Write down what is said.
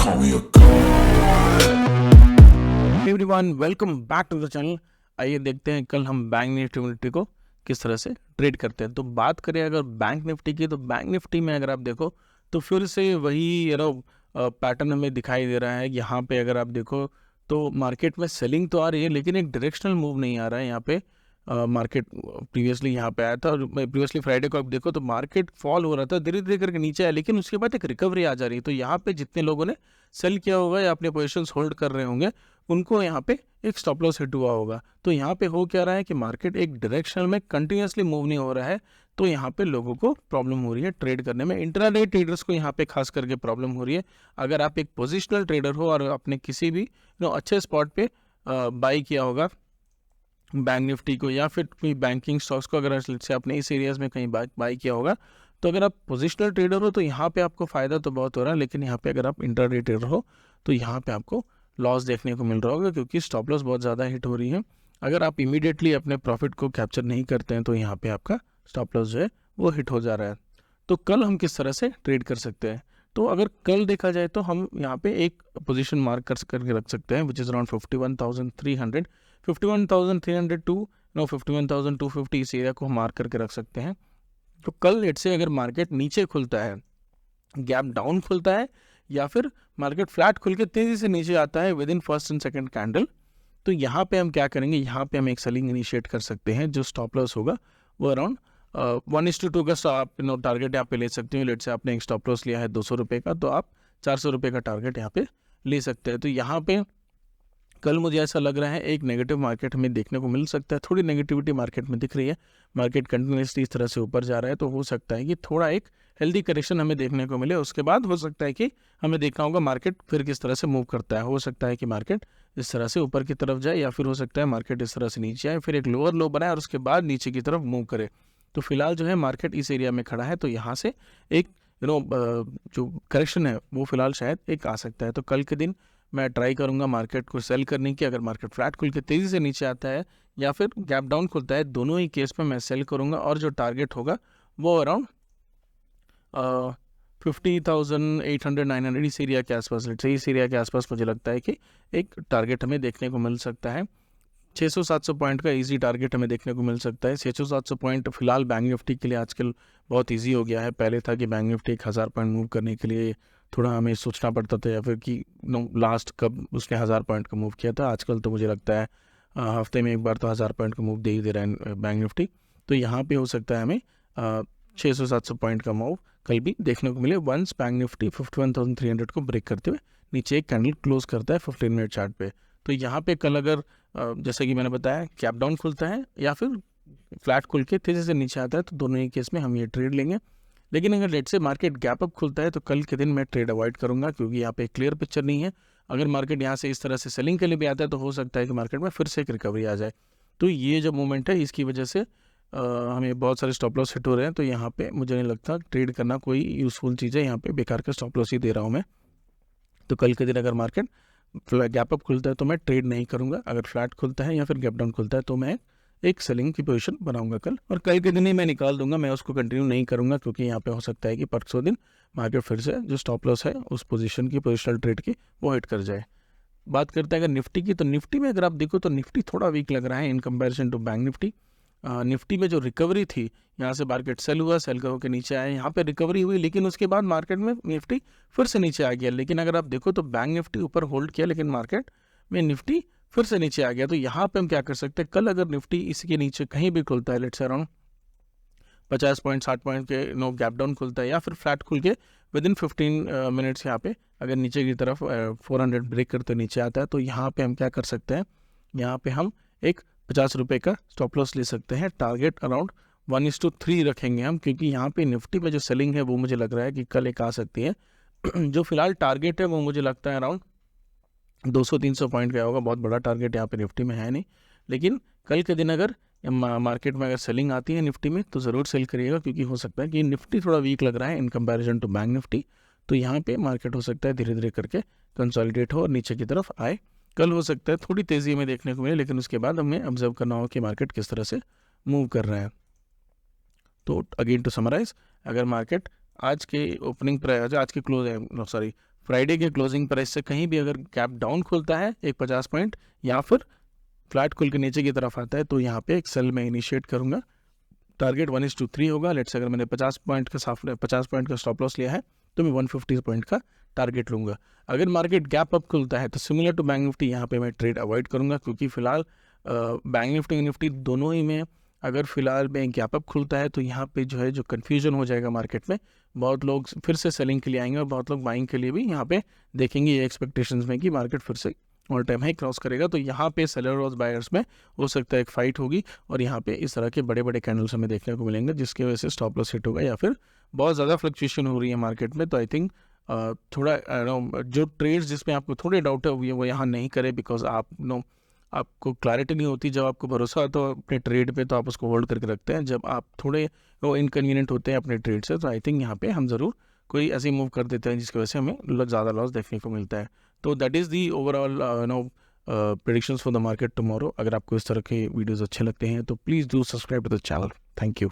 call me a god. Everyone welcome back to the channel. आइए देखते हैं कल हम बैंक निफ्टी को किस तरह से ट्रेड करते हैं। तो बात करें अगर बैंक निफ्टी की, तो बैंक निफ्टी में अगर आप देखो तो फिर से वही पैटर्न हमें दिखाई दे रहा है। यहाँ पे अगर आप देखो तो मार्केट में सेलिंग तो आ रही है लेकिन एक डायरेक्शनल मूव नहीं आ रहा है। यहाँ पे मार्केट प्रीवियसली यहाँ पे आया था और प्रीवियसली फ्राइडे को आप देखो तो मार्केट फॉल हो रहा था, धीरे धीरे करके नीचे आया, लेकिन उसके बाद एक रिकवरी आ जा रही है। तो यहाँ पे जितने लोगों ने सेल किया होगा या अपने पोजीशंस होल्ड कर रहे होंगे उनको यहाँ पे एक स्टॉप लॉस हिट हुआ होगा। तो यहाँ पे हो क्या रहा है कि मार्केट एक डायरेक्शन में कंटिन्यूसली मूव नहीं हो रहा है, तो यहाँ पे लोगों को प्रॉब्लम हो रही है ट्रेड करने में। इंट्राडे ट्रेडर्स को यहाँ पे खास करके प्रॉब्लम हो रही है। अगर आप एक पोजिशनल ट्रेडर हो और आपने किसी भी अच्छे स्पॉट पे बाई किया होगा बैंक निफ्टी को या फिर कोई बैंकिंग स्टॉक्स को, अगर से आपने इस एरियाज में कहीं बाई किया होगा, तो अगर आप पोजिशनल ट्रेडर हो तो यहाँ पे आपको फ़ायदा तो बहुत हो रहा है। लेकिन यहाँ पे अगर आप इंट्राडे ट्रेडर हो तो यहाँ पे आपको लॉस देखने को मिल रहा होगा, क्योंकि स्टॉप लॉस बहुत ज़्यादा हिट हो रही है। अगर आप इमीडिएटली अपने प्रॉफिट को कैप्चर नहीं करते हैं तो यहाँ पे आपका स्टॉप लॉस जो है वो हिट हो जा रहा है। तो कल हम किस तरह से ट्रेड कर सकते हैं? तो अगर कल देखा जाए तो हम यहाँ पे एक पोजीशन मार्क करके रख सकते हैं विच इज़ अराउंड 51,300 टू 51,250 इस एरिया को हम मार्क करके रख सकते हैं। तो कल लेट से अगर मार्केट नीचे खुलता है, गैप डाउन खुलता है, या फिर मार्केट फ्लैट खुल के तेजी से नीचे आता है with in first and second candle, तो यहाँ पे हम क्या करेंगे, यहाँ पे हम एक सेलिंग इनिशिएट कर सकते हैं। जो स्टॉप लॉस होगा वो अराउंड 1:2 का आप टारगेट यहाँ पे ले सकते हो। लेट से आपने एक स्टॉप लॉस लिया है 200 रुपये का, तो आप 400 रुपये का टारगेट यहाँ पे ले सकते हैं। तो यहाँ पे कल मुझे ऐसा लग रहा है एक नेगेटिव मार्केट हमें देखने को मिल सकता है। थोड़ी नेगेटिविटी मार्केट में दिख रही है, मार्केट कंटिन्यूसली इस तरह से ऊपर जा रहा है, तो हो सकता है कि थोड़ा एक हेल्दी करेक्शन हमें देखने को मिले। उसके बाद हो सकता है कि हमें देखना होगा मार्केट फिर किस तरह से मूव करता है। हो सकता है कि मार्केट इस तरह से ऊपर की तरफ जाए, या फिर हो सकता है मार्केट इस तरह से नीचे आए, फिर एक लोअर लो बनाए और उसके बाद नीचे की तरफ मूव करे। तो फिलहाल जो है मार्केट इस एरिया में खड़ा है, तो यहाँ से एक जो करेक्शन है वो फिलहाल शायद एक आ सकता है। तो कल के दिन मैं ट्राई करूंगा मार्केट को सेल करने की। अगर मार्केट फ्लैट खुल के तेज़ी से नीचे आता है या फिर गैप डाउन खुलता है, दोनों ही केस में मैं सेल करूंगा, और जो टारगेट होगा वो अराउंड 50,800-900 इस एरिया के आसपास, इस एरिया के आसपास मुझे लगता है कि एक टारगेट हमें देखने को मिल सकता है। 600-700 पॉइंट का इजी टारगेट हमें देखने को मिल सकता है। 600-700 पॉइंट फिलहाल बैंक निफ्टी के लिए आजकल बहुत इजी हो गया है। पहले था कि बैंक निफ्टी 1000 पॉइंट मूव करने के लिए थोड़ा हमें सोचना पड़ता था, या फिर कि लास्ट कब उसने 1000 पॉइंट का मूव किया था। आजकल तो मुझे लगता है हफ्ते में एक बार तो 1000 पॉइंट का मूव दे ही दे रहा है बैंक निफ्टी। तो यहाँ पे हो सकता है हमें 600-700 पॉइंट का मूव कल भी देखने को मिले, वंस बैंक निफ्टी 51,300 को ब्रेक करते हुए नीचे एक कैंडल क्लोज करता है 15 मिनट चार्ट पे। तो यहाँ पे कल अगर जैसे कि मैंने बताया गैप डाउन खुलता है या फिर फ्लैट खुल के तेज़ी से नीचे आता है, तो दोनों ही केस में हम ये ट्रेड लेंगे। लेकिन अगर लेट से मार्केट गैप अप खुलता है तो कल के दिन मैं ट्रेड अवॉइड करूंगा, क्योंकि यहाँ पे क्लियर पिक्चर नहीं है। अगर मार्केट यहाँ से इस तरह से सेलिंग के लिए भी आता है तो हो सकता है कि मार्केट में फिर से एक रिकवरी आ जाए। तो ये जो मूवमेंट है इसकी वजह से हमें बहुत सारे स्टॉप लॉस हिट हो रहे हैं। तो यहाँ पे मुझे नहीं लगता ट्रेड करना कोई यूज़फुल चीज़ है। यहाँ पे बेकार का स्टॉप लॉस ही दे रहा हूँ मैं। तो कल के दिन अगर मार्केट गैप अप खुलता है तो मैं ट्रेड नहीं करूँगा। अगर फ्लैट खुलता है या फिर गैप डाउन खुलता है तो मैं एक सेलिंग की पोजीशन बनाऊंगा कल, और कल के दिन ही मैं निकाल दूंगा। मैं उसको कंटिन्यू नहीं करूंगा, क्योंकि यहाँ पे हो सकता है कि परसों दिन मार्केट फिर से जो स्टॉप लॉस है उस पोजीशन की, पोजिशनल ट्रेड की, वो हिट कर जाए। बात करते हैं अगर निफ्टी की, तो निफ्टी में अगर आप देखो तो निफ्टी थोड़ा वीक लग रहा है in comparison to bank Nifty. Nifty में जो रिकवरी थी, यहाँ से मार्केट सेल हुआ, सेल होकर नीचे आया, यहाँ पे रिकवरी हुई, लेकिन उसके बाद मार्केट में निफ्टी फिर से नीचे आ गया। लेकिन अगर आप देखो तो बैंक निफ्टी ऊपर होल्ड किया, लेकिन मार्केट में निफ्टी फिर से नीचे आ गया। तो यहाँ पे हम क्या कर सकते हैं, कल अगर निफ्टी इसके नीचे कहीं भी खुलता है, लेट्स अराउंड 50 पॉइंट 60 पॉइंट के गैप डाउन खुलता है, या फिर फ्लैट खुल के विद इन 15 मिनट्स यहाँ पे अगर नीचे की तरफ 400 ब्रेक करते नीचे आता है, तो यहाँ पे हम क्या कर सकते हैं, यहाँ पे हम एक 50 रुपये का स्टॉप लॉस ले सकते हैं। टारगेट अराउंड 1:3 रखेंगे हम, क्योंकि यहाँ पे निफ्टी में जो सेलिंग है वो मुझे लग रहा है कि कल एक आ सकती है। जो फिलहाल टारगेट है वो मुझे लगता है अराउंड 200-300 पॉइंट का होगा। बहुत बड़ा टारगेट यहाँ पे निफ्टी में है नहीं, लेकिन कल के दिन अगर मार्केट में अगर सेलिंग आती है निफ्टी में तो ज़रूर सेल करिएगा, क्योंकि हो सकता है कि निफ्टी थोड़ा वीक लग रहा है in comparison to bank Nifty. तो यहाँ पे मार्केट हो सकता है धीरे धीरे करके कंसोलिडेट हो और नीचे की तरफ आए। कल हो सकता है थोड़ी तेज़ी हमें देखने को मिले, लेकिन उसके बाद हमें ऑब्जर्व करना होगा कि मार्केट किस तरह से मूव कर रहा है। तो अगेन टू समराइज, अगर मार्केट आज के ओपनिंग प्राइस, आज के क्लोज है, सॉरी फ्राइडे के क्लोजिंग प्राइस से कहीं भी अगर गैप डाउन खुलता है एक 50 पॉइंट या फिर फ्लैट खुल के नीचे की तरफ आता है तो यहाँ पे एक सेल में इनिशिएट करूँगा। टारगेट 1:3 होगा। लेट्स अगर मैंने 50 पॉइंट का स्टॉप लॉस लिया है तो मैं 150 पॉइंट का टारगेट लूँगा। अगर मार्केट गैप अप खुलता है तो सिमिलर टू बैंक निफ्टी यहाँ पे मैं ट्रेड अवॉइड करूँगा, क्योंकि फिलहाल बैंक निफ्टी दोनों ही में अगर फिलहाल में गैप अप खुलता है तो यहाँ पे जो है जो कन्फ्यूजन हो जाएगा मार्केट में, बहुत लोग फिर से सेलिंग के लिए आएंगे और बहुत लोग बाइंग के लिए भी यहाँ पे देखेंगे ये एक्सपेक्टेशंस में कि मार्केट फिर से ऑल टाइम हाई क्रॉस करेगा। तो यहाँ पे सेलर और बायर्स में हो सकता है एक फाइट होगी और यहाँ पे इस तरह के बड़े बड़े कैंडल्स हमें देखने को मिलेंगे जिसकी वजह से स्टॉप लॉस हिट होगा या फिर बहुत ज़्यादा फ्लक्चुएशन हो रही है मार्केट में। तो आई थिंक थोड़ा जो ट्रेड्स जिसमें आपको थोड़े डाउट है वो यहाँ नहीं करें, बिकॉज आपको क्लैरिटी नहीं होती। जब आपको भरोसा आता है अपने ट्रेड पे तो आप उसको होल्ड करके रखते हैं, जब आप थोड़े वो इनकन्वीनियंट होते हैं अपने ट्रेड से तो आई थिंक यहाँ पे हम ज़रूर कोई ऐसी मूव कर देते हैं जिसकी वजह से हमें ज़्यादा लॉस देखने को मिलता है। तो that is the overall predictions for the market tomorrow. अगर आपको इस तरह के वीडियोज़ अच्छे लगते हैं तो please do subscribe to the channel. Thank you.